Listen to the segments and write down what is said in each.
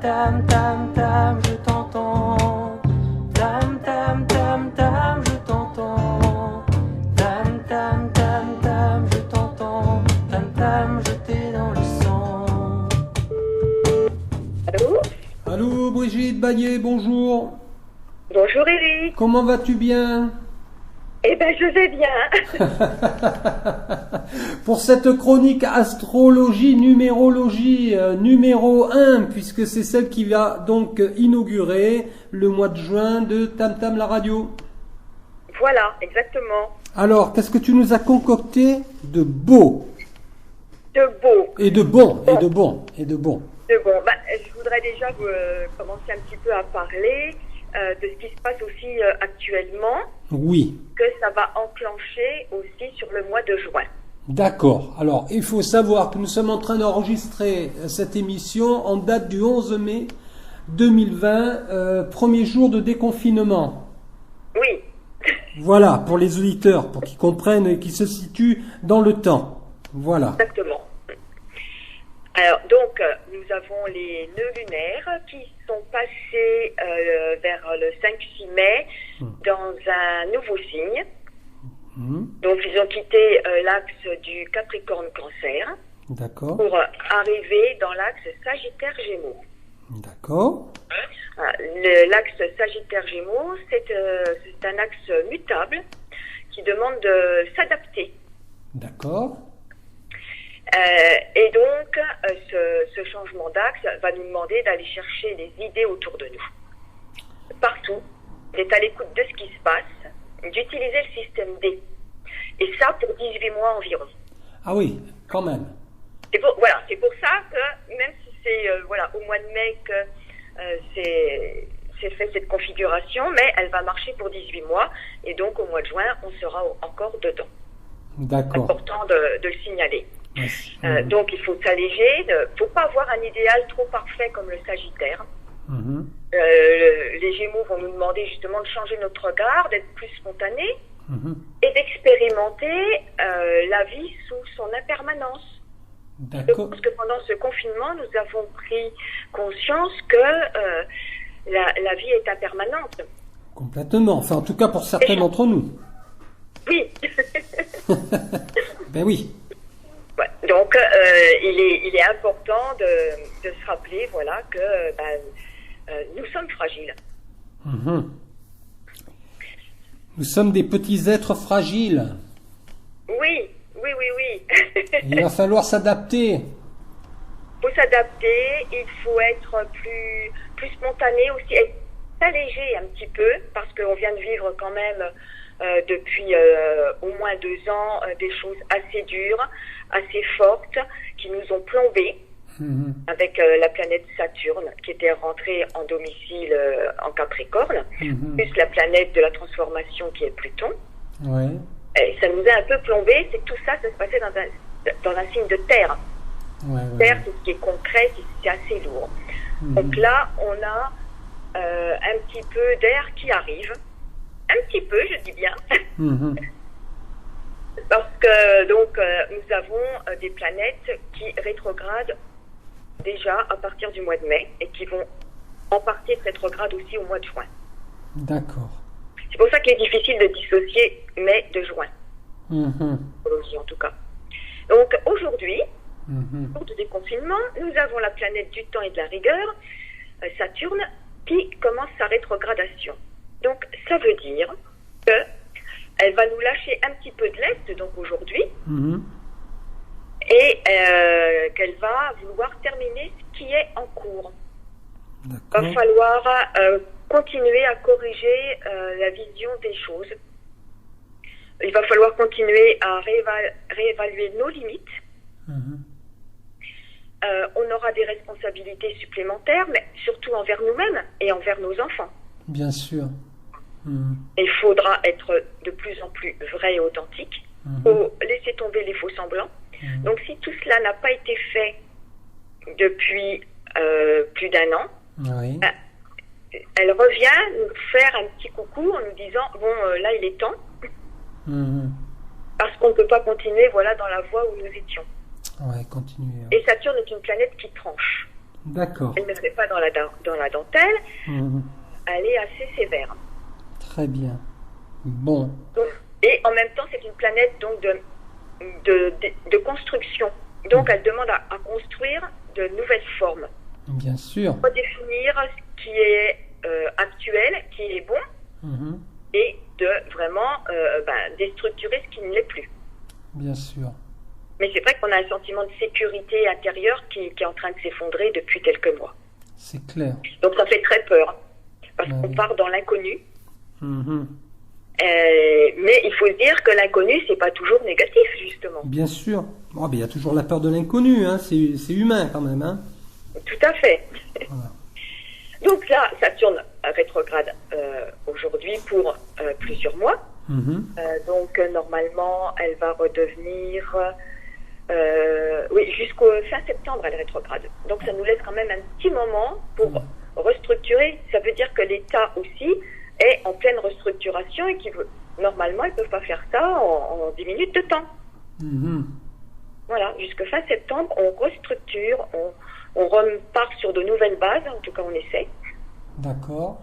tam tam tam, je t'entends. Tam tam tam tam, je t'entends. Tam tam tam tam, je t'entends. Tam tam, je t'ai dans le sang. Allô? Allô, Brigitte Baillet, bonjour. Bonjour Eric. Comment vas-tu bien? Eh ben je vais bien. Pour cette chronique astrologie, numérologie numéro 1, puisque c'est celle qui va donc inaugurer le mois de juin de Tam Tam la radio. Voilà, exactement. Alors, qu'est-ce que tu nous as concocté de beau? De beau. Et de bon, et de bon, et de bon. De bon. Je voudrais déjà commencer un petit peu à parler de ce qui se passe aussi actuellement, Oui. que ça va enclencher aussi sur le mois de juin. D'accord. Alors, il faut savoir que nous sommes en train d'enregistrer cette émission en date du 11 mai 2020, premier jour de déconfinement. Oui, Voilà, pour les auditeurs, pour qu'ils comprennent et qu'ils se situent dans le temps. Voilà. exactement. Alors donc, nous avons les nœuds lunaires qui sont passés vers le 5-6 mai dans un nouveau signe. Donc, ils ont quitté l'axe du Capricorne-Cancer D'accord. pour arriver dans l'axe Sagittaire-Gémeaux. D'accord. L'axe Sagittaire-Gémeaux, c'est un axe mutable qui demande de s'adapter. D'accord. Et donc, ce changement d'axe va nous demander d'aller chercher des idées autour de nous. Partout, d'être à l'écoute de ce qui se passe, d'utiliser le système D. Et ça pour 18 mois environ. Ah oui, quand même. C'est pour ça que, même si c'est au mois de mai que c'est fait cette configuration, mais elle va marcher pour 18 mois. Et donc, au mois de juin, on sera encore dedans. D'accord. Important de le signaler. Merci. Donc il faut s'alléger, il ne faut pas avoir un idéal trop parfait comme le Sagittaire. Les Gémeaux vont nous demander justement de changer notre regard, d'être plus spontané et d'expérimenter la vie sous son impermanence. D'accord. Parce que pendant ce confinement, nous avons pris conscience que la vie est impermanente. Complètement. Enfin, en tout cas, pour certains d'entre nous. Oui. Ben oui. Ouais. Donc, il est important de se rappeler, voilà, que nous sommes fragiles. Nous sommes des petits êtres fragiles. Oui. Il va falloir s'adapter. Il faut s'adapter, il faut être plus spontané aussi, être allégé un petit peu, parce qu'on vient de vivre quand même depuis au moins 2 ans des choses assez dures, assez fortes, qui nous ont plombés avec la planète Saturne qui était rentrée en domicile en Capricorne, plus la planète de la transformation qui est Pluton. Ouais. Et ça nous a un peu plombés, c'est que tout ça se passait dans un signe de terre. Ouais. Terre, c'est ce qui est concret, c'est assez lourd. Donc là, on a un petit peu d'air qui arrive. Un petit peu, je dis bien. Parce que donc nous avons des planètes qui rétrogradent déjà à partir du mois de mai et qui vont en partie être rétrogrades aussi au mois de juin. D'accord. C'est pour ça qu'il est difficile de dissocier mai de juin. En tout cas. Donc aujourd'hui, pour le déconfinement, nous avons la planète du temps et de la rigueur, Saturne, qui commence sa rétrogradation. Donc ça veut dire que elle va nous lâcher un petit peu de l'Est, donc aujourd'hui, et qu'elle va vouloir terminer ce qui est en cours. Il va falloir continuer à corriger la vision des choses. Il va falloir continuer à réévaluer nos limites. On aura des responsabilités supplémentaires, mais surtout envers nous-mêmes et envers nos enfants. Bien sûr. Il faudra être de plus en plus vrai et authentique. Il faut laisser tomber les faux semblants. Donc si tout cela n'a pas été fait depuis plus d'1 an, elle revient nous faire un petit coucou en nous disant bon là il est temps, parce qu'on ne peut pas continuer dans la voie où nous étions. Ouais, continuer. Et Saturne est une planète qui tranche. D'accord. Elle ne fait pas dans la dentelle. Mhm. Elle est assez sévère. Très bien. Bon. Donc, et en même temps, c'est une planète donc de construction. Donc, elle demande à construire de nouvelles formes. Bien sûr. Redéfinir ce qui est actuel, qui est bon, Mhm. et de vraiment déstructurer ce qui ne l'est plus. Bien sûr. Mais c'est vrai qu'on a un sentiment de sécurité intérieure qui est en train de s'effondrer depuis quelques mois. C'est clair. Donc ça fait très peur, parce Ah qu'on oui. part dans l'inconnu. Mhm. Mais il faut se dire que l'inconnu, c'est pas toujours négatif, justement. Bien sûr. Oh, ben, il y a toujours la peur de l'inconnu, hein. C'est humain quand même. Hein. Tout à fait. Voilà. Donc là, Saturne rétrograde aujourd'hui pour plusieurs mois. Mhm. Donc normalement, elle va redevenir... jusqu'au fin septembre, elle rétrograde. Donc ça nous laisse quand même un petit moment pour restructurer. Ça veut dire que l'État aussi est en pleine restructuration et normalement, ils ne peuvent pas faire ça en 10 minutes de temps. Mhm. Voilà, jusqu'à fin septembre, on restructure, on repart sur de nouvelles bases, en tout cas on essaie, D'accord.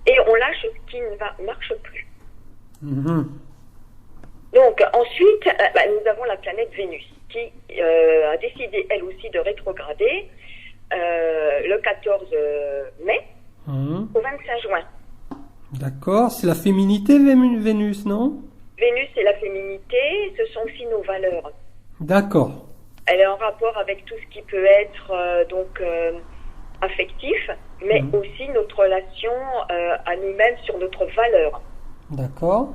et on lâche ce qui ne marche plus. Mhm. Donc ensuite, nous avons la planète Vénus qui a décidé elle aussi de rétrograder le 14 mai Mhm. au 25 juin. D'accord. C'est la féminité, Vénus, non? Vénus et la féminité, ce sont aussi nos valeurs. D'accord. Elle est en rapport avec tout ce qui peut être affectif, mais aussi notre relation à nous-mêmes sur notre valeur. D'accord.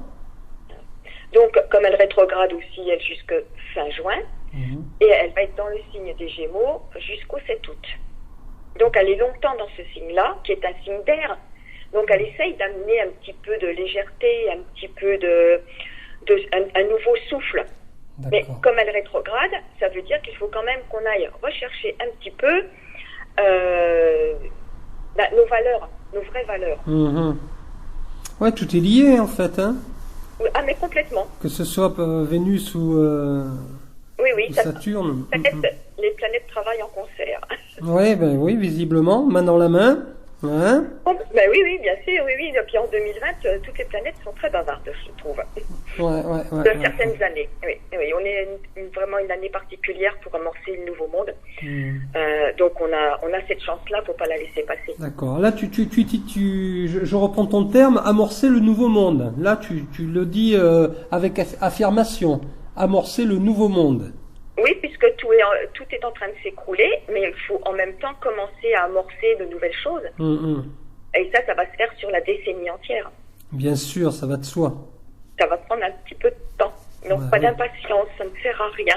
Donc, comme elle rétrograde aussi, elle, jusqu'à fin juin, Mhm. et elle va être dans le signe des Gémeaux jusqu'au 7 août. Donc, elle est longtemps dans ce signe-là, qui est un signe d'air. Donc, elle essaye d'amener un petit peu de légèreté, un petit peu un nouveau souffle. Mais D'accord. comme elle rétrograde, ça veut dire qu'il faut quand même qu'on aille rechercher un petit peu nos valeurs, nos vraies valeurs. Mhm. Ouais, tout est lié en fait, hein. Ah, mais complètement. Que ce soit Vénus ou Oui, Saturne. les planètes travaillent en concert. Ouais, ben oui, visiblement, main dans la main. Hein? Oui, bien sûr, oui. Et puis en 2020, toutes les planètes sont très bavardes, je trouve. Ouais. De certaines années. Oui, on est vraiment une année particulière pour amorcer le nouveau monde. Donc on a cette chance-là pour pas la laisser passer. D'accord. Là, je reprends ton terme, amorcer le nouveau monde. Là, tu le dis avec affirmation. Amorcer le nouveau monde. Oui, puisque tout est en train de s'écrouler, mais il faut en même temps commencer à amorcer de nouvelles choses. Et ça va se faire sur la décennie entière. Bien sûr, ça va de soi. Ça va prendre un petit peu de temps. Donc Ouais, pas oui. d'impatience, ça ne sert à rien.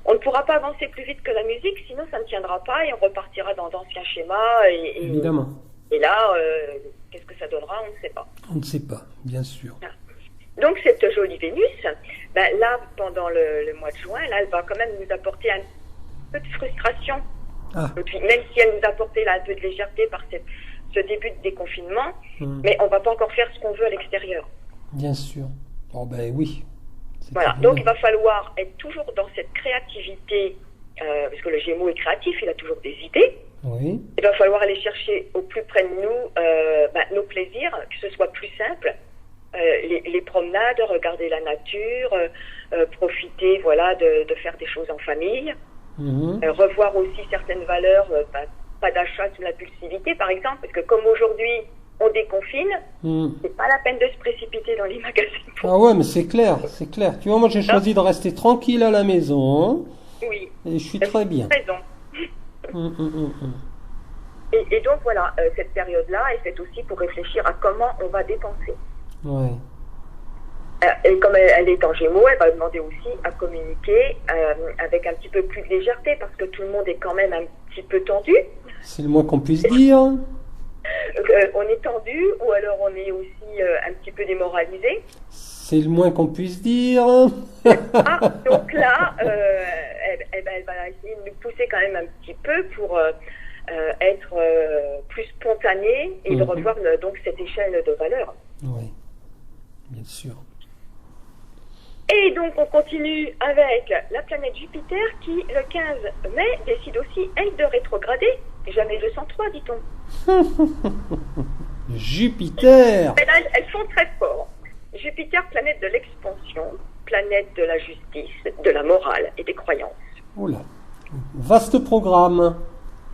On ne pourra pas avancer plus vite que la musique, sinon ça ne tiendra pas et on repartira dans d'anciens schémas. Évidemment. Et là, qu'est-ce que ça donnera, on ne sait pas. On ne sait pas, bien sûr. Donc cette jolie Vénus, là, pendant le mois de juin, là, elle va quand même nous apporter un peu de frustration. Ah. Et puis, même si elle nous apportait là un peu de légèreté par ce début de déconfinement, mais on va pas encore faire ce qu'on veut à l'extérieur. Bien sûr. Oh ben oui. C'est Voilà. évident. Donc il va falloir être toujours dans cette créativité, parce que le Gémeaux est créatif, il a toujours des idées. Oui. Il va falloir aller chercher au plus près de nous nos plaisirs, que ce soit plus simple. Les promenades, regarder la nature, profiter de faire des choses en famille, revoir aussi certaines valeurs, pas d'achat sous l'impulsivité par exemple, parce que comme aujourd'hui on déconfine, c'est pas la peine de se précipiter dans les magasins. Ah ouais, mais c'est clair, c'est clair. Tu vois, moi j'ai choisi de rester tranquille à la maison, Oui. et je suis très bien. Raison. Et donc voilà, cette période-là est faite aussi pour réfléchir à comment on va dépenser. Ouais. Et comme elle est en Gémeaux, elle va demander aussi à communiquer avec un petit peu plus de légèreté, parce que tout le monde est quand même un petit peu tendu. C'est le moins qu'on puisse dire. On est tendu, ou alors on est aussi un petit peu démoralisé. C'est le moins qu'on puisse dire. Donc là, elle va essayer de nous pousser quand même un petit peu pour être plus spontanée et de revoir donc cette échelle de valeurs. Oui, bien sûr. Et donc on continue avec la planète Jupiter qui, le 15 mai, décide aussi, elle, de rétrograder. Jamais 203, dit-on. Jupiter. Mais là, elles font très fort. Jupiter, planète de l'expansion, planète de la justice, de la morale et des croyances. Oula. Vaste programme.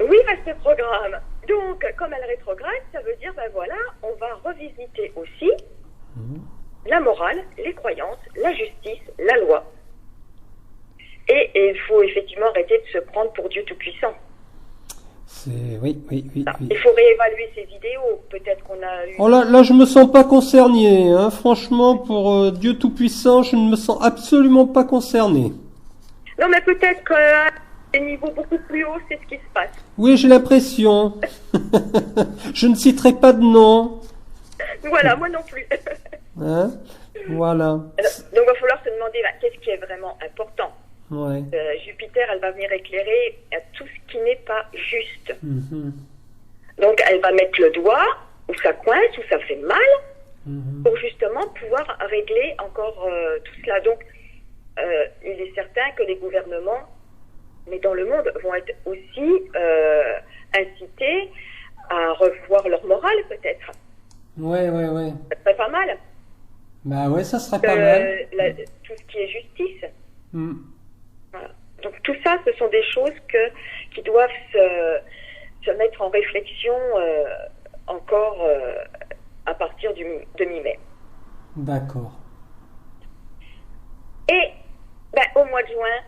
Oui, vaste programme. Donc, comme elle rétrograde, ça veut dire, ben voilà, on va revisiter aussi la morale, les croyances, la justice, la loi. Et il faut effectivement arrêter de se prendre pour Dieu Tout-Puissant. Oui. Il faut réévaluer ces vidéos. Peut-être qu'on a eu... Oh là, je me sens pas concerné. Hein. Franchement, pour Dieu Tout-Puissant, je ne me sens absolument pas concerné. Non, mais peut-être qu'à des niveaux beaucoup plus hauts, c'est ce qui se passe. Oui, j'ai l'impression. Je ne citerai pas de nom. Voilà, moi non plus. Hein, voilà. Donc, il va falloir se demander qu'est-ce qui est vraiment important. Ouais. Jupiter, elle va venir éclairer tout ce qui n'est pas juste. Mhm. Donc, elle va mettre le doigt où ça coince, où ça fait mal, pour justement pouvoir régler encore tout cela. Donc, il est certain que les gouvernements, mais dans le monde, vont être aussi incités à revoir leur morale, peut-être. Ouais. Ça serait pas mal. Bah ouais, ça serait pas mal. Tout ce qui est justice. Mm. Voilà. Donc tout ça, ce sont des choses qui doivent se mettre en réflexion encore à partir de mi-mai. D'accord. Et au mois de juin,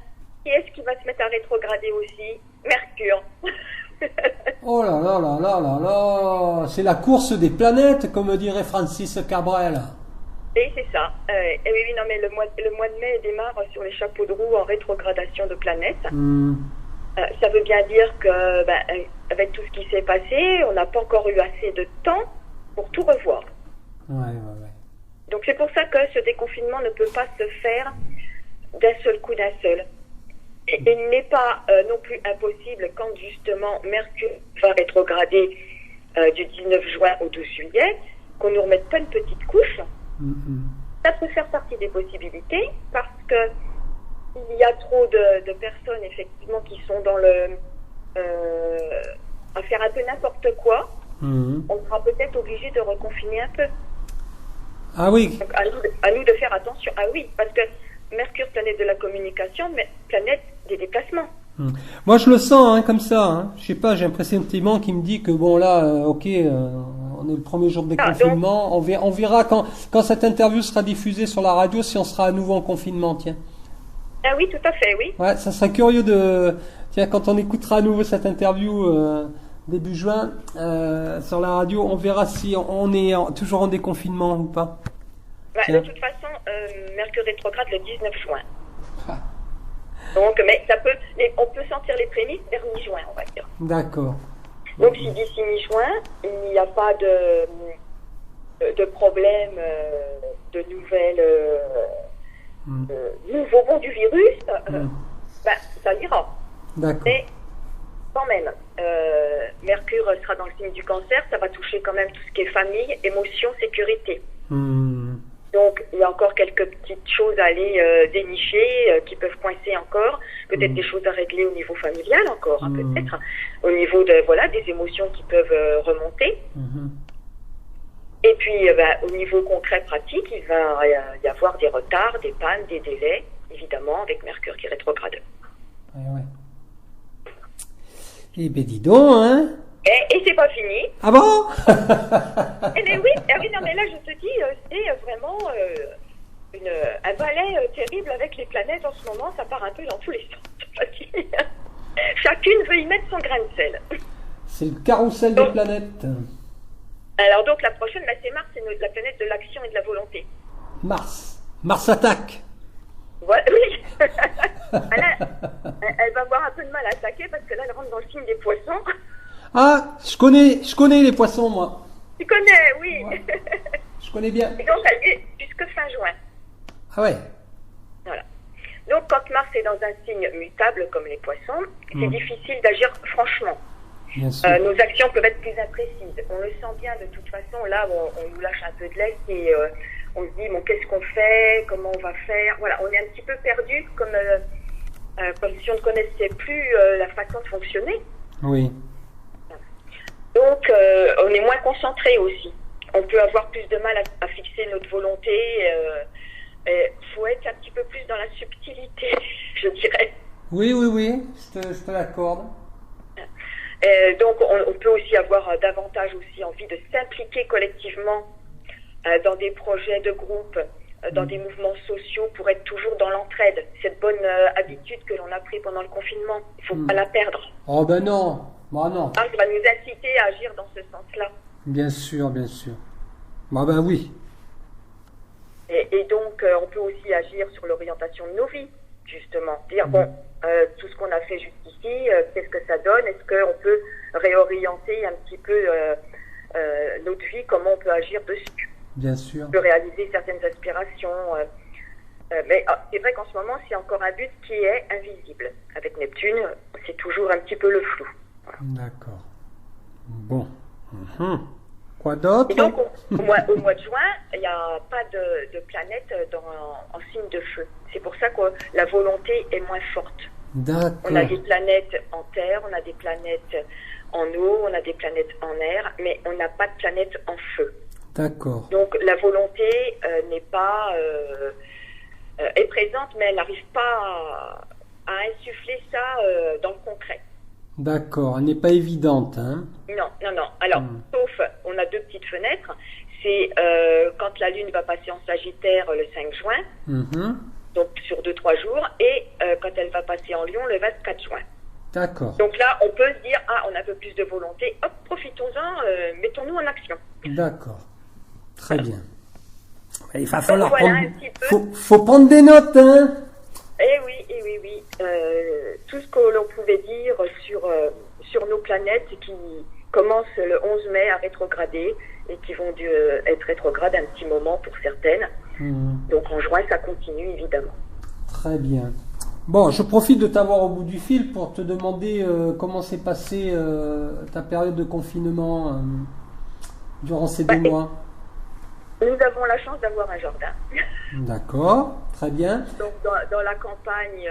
qui est-ce qui va se mettre à rétrograder aussi? Mercure. Oh là, c'est la course des planètes, comme dirait Francis Cabrel. Et c'est ça. Et oui, non, mais le mois de mai démarre sur les chapeaux de roue en rétrogradation de planètes. Ça veut bien dire que, avec tout ce qui s'est passé, on n'a pas encore eu assez de temps pour tout revoir. Ouais. Donc c'est pour ça que ce déconfinement ne peut pas se faire d'un seul coup, d'un seul. Et il n'est pas non plus impossible quand justement Mercure va rétrograder du 19 juin au 12 juillet, qu'on ne remette pas une petite couche. Ça peut faire partie des possibilités parce que il y a trop de personnes effectivement qui sont dans à faire un peu n'importe quoi. On sera peut-être obligé de reconfiner un peu. Ah oui. Donc à nous de faire attention. Ah oui, parce que Mercure, planète de la communication, mais planète des déplacements. Moi je le sens comme ça. Hein. Je sais pas, j'ai un pressentiment qui me dit que bon là, on est le premier jour de déconfinement. On verra quand cette interview sera diffusée sur la radio si on sera à nouveau en confinement. Tiens. Ah oui, tout à fait, oui. Ouais, ça serait curieux quand on écoutera à nouveau cette interview début juin sur la radio, on verra si on est toujours en déconfinement ou pas. De toute façon, Mercure rétrograde le 19 juin. Donc, mais on peut sentir les prémices vers mi-juin, on va dire. D'accord. Donc, si d'ici mi-juin, il n'y a pas de problème, de nouvelles, nouveaux bons du virus, ça ira. D'accord. Mais quand même, Mercure sera dans le signe du Cancer, ça va toucher quand même tout ce qui est famille, émotion, sécurité. Donc, il y a encore quelques petites choses à aller dénicher qui peuvent coincer encore. Peut-être des choses à régler au niveau familial encore, peut-être. Au niveau des émotions qui peuvent remonter. Et puis, au niveau concret, pratique, il va y avoir des retards, des pannes, des délais, évidemment, avec Mercure qui rétrograde. Ouais. Eh ben, dis donc, hein. Et c'est pas fini. Ah bon? Oui, non, mais là, je te dis, c'est vraiment un balai terrible avec les planètes en ce moment. Ça part un peu dans tous les sens. Chacune veut y mettre son grain de sel. C'est le carrousel des planètes. Alors, donc, la prochaine, c'est Mars, c'est la planète de l'action et de la volonté. Mars attaque. Voilà, oui. Elle va avoir un peu de mal à attaquer parce que là, elle rentre dans le signe des poissons. Ah, je connais les poissons, moi. Tu connais, oui. Ouais. Je connais bien. Et donc, elle est jusque fin juin. Ah ouais. Voilà. Donc, quand Mars est dans un signe mutable comme les poissons, c'est difficile d'agir franchement. Bien sûr. Nos actions peuvent être plus imprécises. On le sent bien de toute façon. Là, on nous lâche un peu de l'aile et on se dit, qu'est-ce qu'on fait? Comment on va faire? Voilà, on est un petit peu perdu comme si on ne connaissait plus la façon de fonctionner. Oui. Donc, on est moins concentré aussi. On peut avoir plus de mal à fixer notre volonté. Il faut être un petit peu plus dans la subtilité, je dirais. Oui, je te l'accorde. Donc, on peut aussi avoir davantage aussi envie de s'impliquer collectivement dans des projets de groupe, dans des mouvements sociaux pour être toujours dans l'entraide. Cette bonne habitude que l'on a pris pendant le confinement, il ne faut pas la perdre. Oh ben non, non. Ça va nous inciter à agir dans ce sens-là. Bien sûr. Ben oui. Et donc, on peut aussi agir sur l'orientation de nos vies, justement. Dire, tout ce qu'on a fait jusqu'ici, qu'est-ce que ça donne? Est-ce qu'on peut réorienter un petit peu notre vie? Comment on peut agir dessus? Bien sûr. On peut réaliser certaines aspirations. Mais c'est vrai qu'en ce moment, c'est encore un but qui est invisible. Avec Neptune, c'est toujours un petit peu le flou. Voilà. D'accord. Bon. Quoi d'autre? Et donc, au mois de juin, il n'y a pas de planète en signe de feu. C'est pour ça que la volonté est moins forte. D'accord. On a des planètes en terre, on a des planètes en eau, on a des planètes en air, mais on n'a pas de planète en feu. D'accord. Donc la volonté n'est pas est présente, mais elle n'arrive pas à insuffler ça dans le concret. D'accord, elle n'est pas évidente, hein? Non. Alors, sauf, on a deux petites fenêtres. C'est quand la Lune va passer en Sagittaire le 5 juin, donc sur 2-3 jours, et quand elle va passer en Lion le 24 juin. D'accord. Donc là, on peut se dire, on a un peu plus de volonté, hop, profitons-en, mettons-nous en action. D'accord. Très bien. Il va falloir faut prendre des notes, hein? Eh oui. Tout ce que l'on pouvait dire sur nos planètes qui commencent le 11 mai à rétrograder et qui vont être rétrogrades un petit moment pour certaines. Donc en juin, ça continue évidemment. Très bien. Bon, je profite de t'avoir au bout du fil pour te demander comment s'est passée ta période de confinement durant ces 2 mois. Nous avons la chance d'avoir un jardin. D'accord, très bien. Donc dans la campagne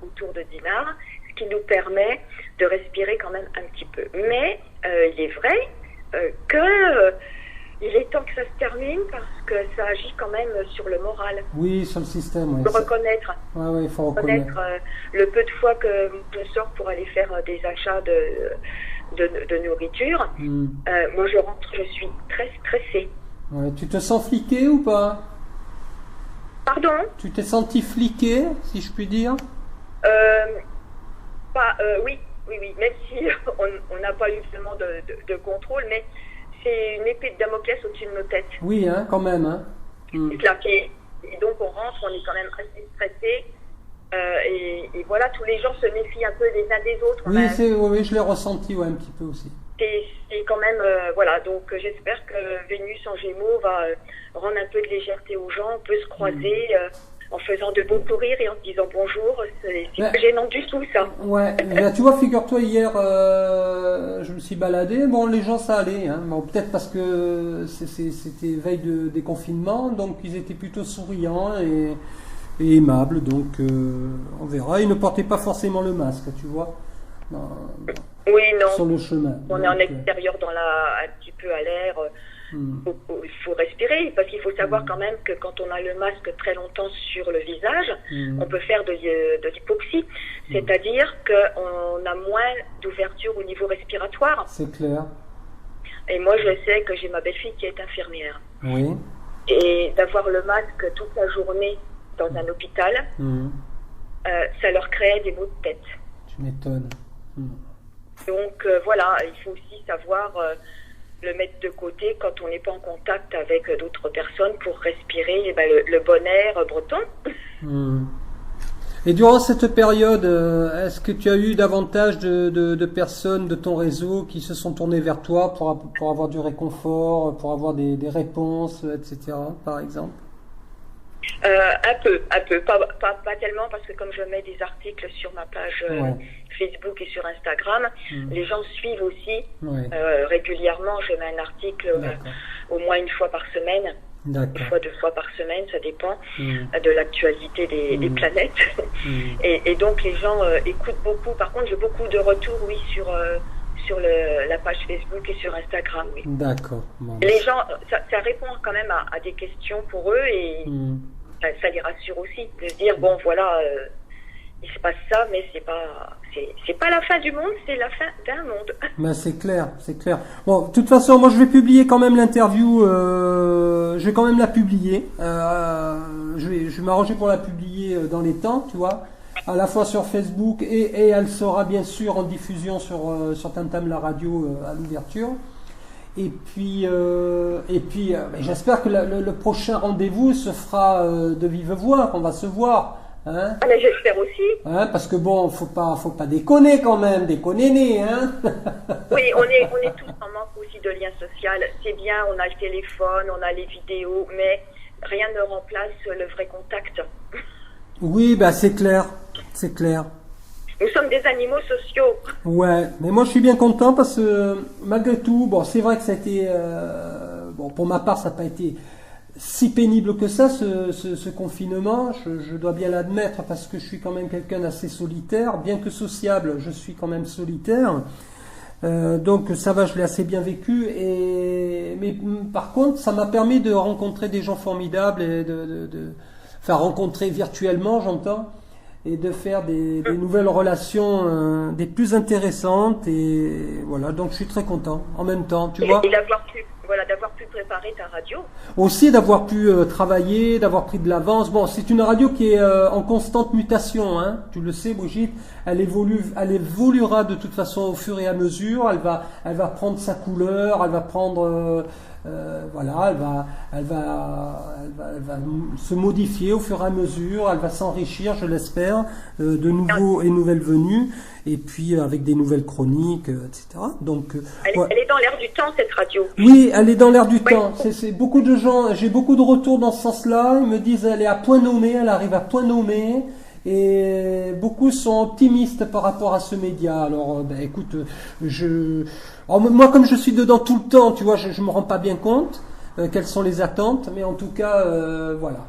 autour de Dinard, ce qui nous permet de respirer quand même un petit peu. Mais il est vrai que il est temps que ça se termine parce que ça agit quand même sur le moral. Oui, sur le système. Il faut reconnaître. Oui, il faut reconnaître. Le peu de fois que je sors pour aller faire des achats de nourriture. Moi, je rentre, je suis très stressée. Ouais, tu te sens fliqué ou pas? Pardon? Tu t'es senti fliqué, si je puis dire? Oui. Même si on n'a pas eu vraiment de contrôle, mais c'est une épée de Damoclès au-dessus de nos têtes. Oui, hein, quand même. Hein. Et donc on rentre, on est quand même assez stressé. Et voilà, tous les gens se méfient un peu les uns des autres. Oui, je l'ai ressenti un petit peu aussi. C'est quand même, voilà, donc j'espère que Vénus en Gémeaux va rendre un peu de légèreté aux gens. On peut se croiser en faisant de beaux sourires et en se disant bonjour. C'est pas gênant du tout, ça. Ouais, là, tu vois, figure-toi, hier, je me suis baladé. Bon, les gens, ça allait. Hein. Bon, peut-être parce que c'était veille de déconfinement, donc ils étaient plutôt souriants et aimables. Donc, on verra. Ils ne portaient pas forcément le masque, tu vois. Oui, non. Sur le chemin. On est en extérieur, un petit peu à l'air. Il faut respirer, parce qu'il faut savoir quand même que quand on a le masque très longtemps sur le visage, on peut faire de l'hypoxie. C'est-à-dire qu'on a moins d'ouverture au niveau respiratoire. C'est clair. Et moi, je sais que j'ai ma belle-fille qui est infirmière. Oui. Et d'avoir le masque toute la journée dans un hôpital, ça leur crée des maux de tête. Tu m'étonnes. Donc voilà, il faut aussi savoir le mettre de côté quand on n'est pas en contact avec d'autres personnes pour respirer le bon air breton. Et durant cette période, est-ce que tu as eu davantage de personnes de ton réseau qui se sont tournées vers toi pour avoir du réconfort, pour avoir des réponses, etc., par exemple? Un peu, pas tellement, parce que comme je mets des articles sur ma page Facebook et sur Instagram, les gens suivent aussi régulièrement. Je mets un article au moins une fois par semaine, une fois, 2 fois par semaine, ça dépend de l'actualité des planètes. Et donc les gens écoutent beaucoup. Par contre, j'ai beaucoup de retours, sur la page Facebook et sur Instagram, oui. D'accord. Bon. Les gens, ça répond quand même à des questions pour eux et ça les rassure aussi de se dire bon voilà, il se passe ça, mais c'est pas la fin du monde, c'est la fin d'un monde. Ben c'est clair, c'est clair. Bon, de toute façon, moi je vais publier quand même l'interview. Je vais quand même la publier. Je vais m'arranger pour la publier dans les temps, tu vois. À la fois sur Facebook et elle sera bien sûr en diffusion sur Tam Tam la radio à l'ouverture. Et puis j'espère que le prochain rendez-vous se fera de vive voix, qu'on va se voir. Hein, mais j'espère aussi. Hein, parce que bon, faut pas déconner quand même, déconner, hein. Oui, on est tous en manque aussi de lien social. C'est bien, on a le téléphone, on a les vidéos, mais rien ne remplace le vrai contact. Oui, bah c'est clair, c'est clair. Nous sommes des animaux sociaux. Ouais, mais moi je suis bien content parce que malgré tout, bon, c'est vrai que ça a été, bon, pour ma part, ça n'a pas été si pénible que ça, ce confinement. Je dois bien l'admettre parce que je suis quand même quelqu'un d'assez solitaire, bien que sociable, je suis quand même solitaire. Donc ça va, je l'ai assez bien vécu. Mais par contre, ça m'a permis de rencontrer des gens formidables et enfin rencontrer virtuellement, j'entends, et de faire des nouvelles relations des plus intéressantes. Et voilà, donc je suis très content en même temps, tu vois. Et d'avoir pu préparer ta radio. Aussi d'avoir pu travailler, d'avoir pris de l'avance. Bon, c'est une radio qui est en constante mutation, hein. Tu le sais, Brigitte. Elle évoluera de toute façon au fur et à mesure. Elle va prendre sa couleur, elle va prendre, voilà, elle va se modifier au fur et à mesure. Elle va s'enrichir, je l'espère, de nouveaux et nouvelles venues. Et puis avec des nouvelles chroniques, etc. Donc, elle est dans l'air du temps, cette radio. Oui, elle est dans l'air du temps. C'est beaucoup de gens. J'ai beaucoup de retours dans ce sens-là. Ils me disent elle est à point nommé, elle arrive à point nommé, et beaucoup sont optimistes par rapport à ce média. Alors, ben, écoute, moi comme je suis dedans tout le temps, tu vois, je me rends pas bien compte quelles sont les attentes, mais en tout cas, voilà.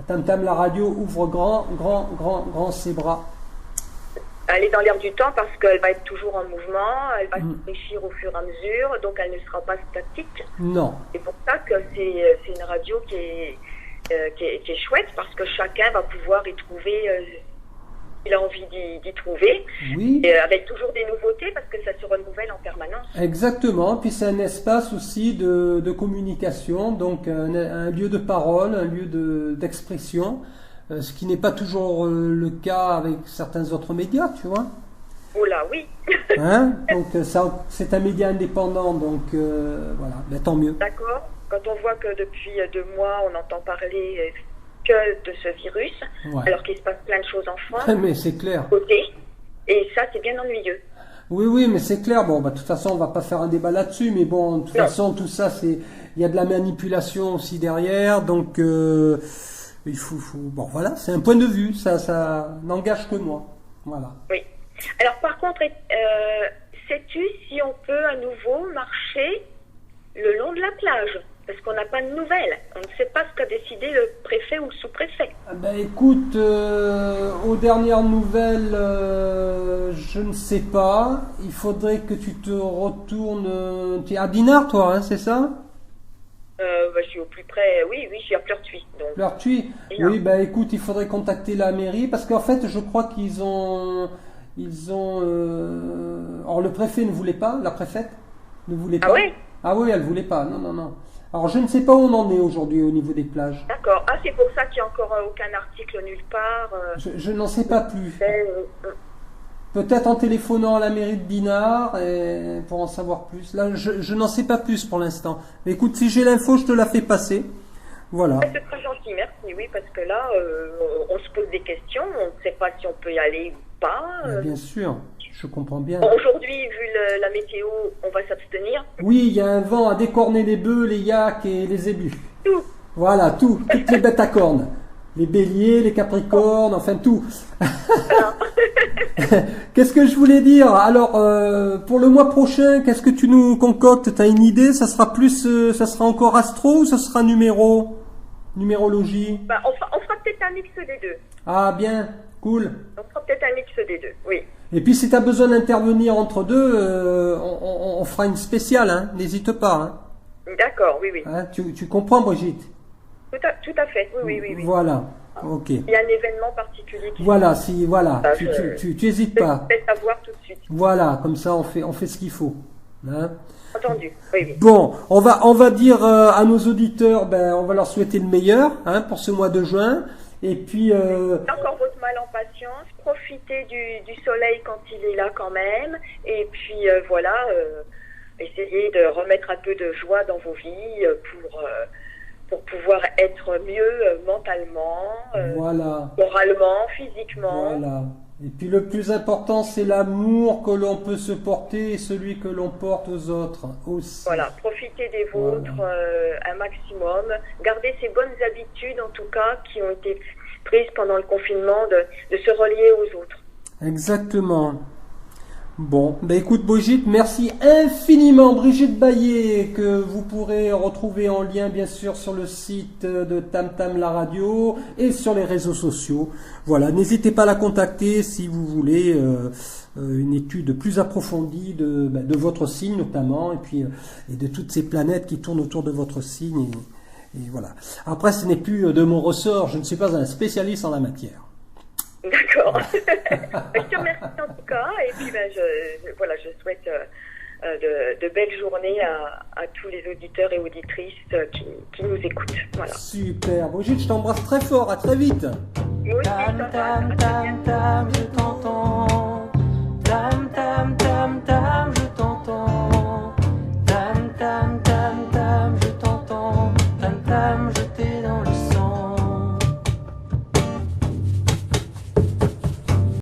Tam Tam la radio ouvre grand ses bras. Elle est dans l'air du temps parce qu'elle va être toujours en mouvement, elle va s'enrichir au fur et à mesure, donc elle ne sera pas statique. Non. C'est pour ça que c'est une radio qui est chouette, parce que chacun va pouvoir y trouver il a envie d'y trouver. Oui. Et avec toujours des nouveautés, parce que ça se renouvelle en permanence. Exactement. Puis c'est un espace aussi de communication, donc un lieu de parole, un lieu d'expression. Ce qui n'est pas toujours le cas avec certains autres médias, tu vois. Oh là, oui. Hein, donc c'est un média indépendant, donc voilà, ben, tant mieux. D'accord. Quand on voit que depuis 2 mois, on entend parler que de ce virus, ouais, alors qu'il se passe plein de choses en France. Mais c'est clair. Et ça, c'est bien ennuyeux. Oui, mais c'est clair. Bon, bah, de toute façon, on va pas faire un débat là-dessus, mais bon, de toute façon, tout ça, il y a de la manipulation aussi derrière, donc. Il faut, bon, voilà, c'est un point de vue, ça n'engage que moi. Voilà. Oui. Alors, par contre, sais-tu si on peut à nouveau marcher le long de la plage? Parce qu'on n'a pas de nouvelles. On ne sait pas ce qu'a décidé le préfet ou le sous-préfet. Ben, écoute, aux dernières nouvelles, je ne sais pas. Il faudrait que tu te retournes. Tu es à Dinard, toi, hein, c'est ça? Je suis au plus près, oui, je suis à Pleurtuis. Pleurtuis, oui, bah écoute, il faudrait contacter la mairie, parce qu'en fait, je crois qu'ils ont, alors le préfet ne voulait pas, la préfète ne voulait pas. Ah oui? Ah oui, elle voulait pas, non. Alors je ne sais pas où on en est aujourd'hui au niveau des plages. D'accord, c'est pour ça qu'il n'y a encore aucun article nulle part. Je n'en sais pas plus. Peut-être en téléphonant à la mairie de Dinard pour en savoir plus. Là, je n'en sais pas plus pour l'instant. Mais écoute, si j'ai l'info, je te la fais passer. Voilà. C'est très gentil, merci. Oui, parce que là, on se pose des questions. On ne sait pas si on peut y aller ou pas. Bien sûr, je comprends bien. Aujourd'hui, vu la météo, on va s'abstenir. Oui, il y a un vent à décorner les bœufs, les yaks et les zébus. Tout. Voilà, toutes les bêtes à cornes. Les béliers, les capricornes, enfin tout. Qu'est-ce que je voulais dire? Alors, pour le mois prochain, qu'est-ce que tu nous concoctes? T'as une idée? Ça sera encore astro ou ça sera numérologie? On fera peut-être un mix des deux. Ah bien, cool. On fera peut-être C'est un mix des deux, oui. Et puis si tu as besoin d'intervenir entre deux, on fera une spéciale, hein. N'hésite pas. Hein. D'accord, oui, oui. Hein, tu comprends, Brigitte? Tout à fait, oui, oui, oui, oui. Voilà, ok. Il y a un événement particulier qui Voilà, Ah, tu hésites pas. Je vais savoir tout de suite. Voilà, comme ça on fait ce qu'il faut. Hein. Entendu, oui, oui. Bon, on va dire à nos auditeurs, on va leur souhaiter le meilleur, hein, pour ce mois de juin. Et puis Encore votre mal en patience, profitez du soleil quand il est là quand même, et puis voilà, essayez de remettre un peu de joie dans vos vies pour pouvoir être mieux mentalement, voilà. moralement, physiquement. Voilà. Et puis le plus important, c'est l'amour que l'on peut se porter et celui que l'on porte aux autres aussi. Voilà, profitez des vôtres un maximum. Gardez ces bonnes habitudes, en tout cas, qui ont été prises pendant le confinement, de se relier aux autres. Exactement. Bon, écoute Brigitte, merci infiniment Brigitte Baillet, que vous pourrez retrouver en lien bien sûr sur le site de Tam Tam la radio et sur les réseaux sociaux. Voilà, n'hésitez pas à la contacter si vous voulez une étude plus approfondie de votre signe notamment, et puis et de toutes ces planètes qui tournent autour de votre signe. Et voilà. Après, ce n'est plus de mon ressort, je ne suis pas un spécialiste en la matière. D'accord. Je te remercie en tout cas, et puis je souhaite de belles journées à tous les auditeurs et auditrices qui nous écoutent. Voilà. Super. Brigitte, je t'embrasse très fort, à très vite. Oui, Tam, tam, tam, tam, je